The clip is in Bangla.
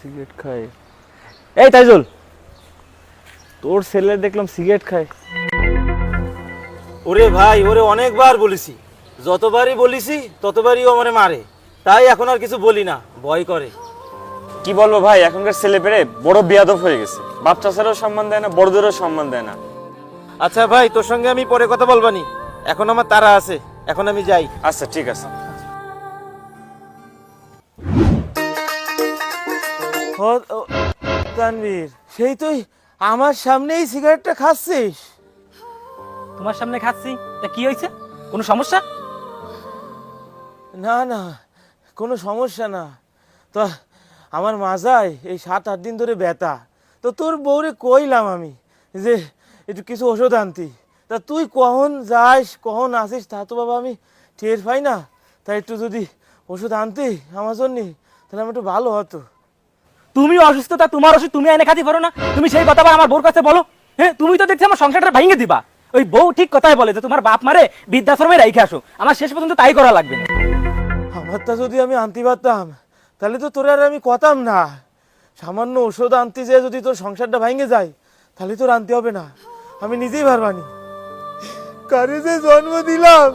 সিগারেট খায়। এই তাইজুল, তোর ছেলে দেখলাম সিগারেট খায়। ওরে ভাই, ওরে অনেকবার বলেছি, যতবারই বলেছি ততবারই ও আমারে মারে, তাই এখন আর কিছু বলি না, ভয় করে। কি বলবো ভাই, এখনকার ছেলে পেরে বড় বেয়াদব হয়ে গেছে। বাপ চাচারও সম্মান দেয় না, বড়দেরও সম্মান দেয় না। আচ্ছা ভাই, তোর সঙ্গে আমি পরে কথা বলবানি, এখন আমার তাড়া আছে, এখন আমি যাই। আচ্ছা ঠিক আছে। তানভীর, সেই তুই আমার সামনেই সিগারেটটা খাচ্ছিস? তোমার সামনে খাচ্ছি, তা কি হয়েছে? কোনো সমস্যা? না না, কোনো সমস্যা না। তো আমার মাজায় এই 7-8 দিন ধরে ব্যথা, তো তোর বউরে কইলাম আমি যে একটু কিছু ওষুধ আনতি, তা তুই কখন যাস কখন আসিস তা তো বাবা আমি টের পাই না, তাই একটু যদি ওষুধ আনতি আমার জন্য তাহলে আমার একটু ভালো হতো। তুমি অসুস্থতা, তোমার ওষুধ তুমি এনে খাতে পারো না? তুমি সেই কথা আমার বউর কাছে বলো? হ্যাঁ, তুমি তো দেখছি আমার সংসারটা ভেঙে দিবা। ওই বউ ঠিক কথাই বলে যে তোমার বাপ মারে বৃদ্ধাশ্রমে রাইখে আসো, আমার শেষ পর্যন্ত তাই করা লাগবে না। আমারটা যদি আমি আনতে পারতাম তাহলে তো তোর আর আমি কথাম না। সামান্য ওষুধ আনতে যেয়ে যদি তোর সংসারটা ভেঙে যায় তাহলে তোর আনতে হবে না, আমি নিজেই পারবানি। কারে যে জন্ম দিলাম।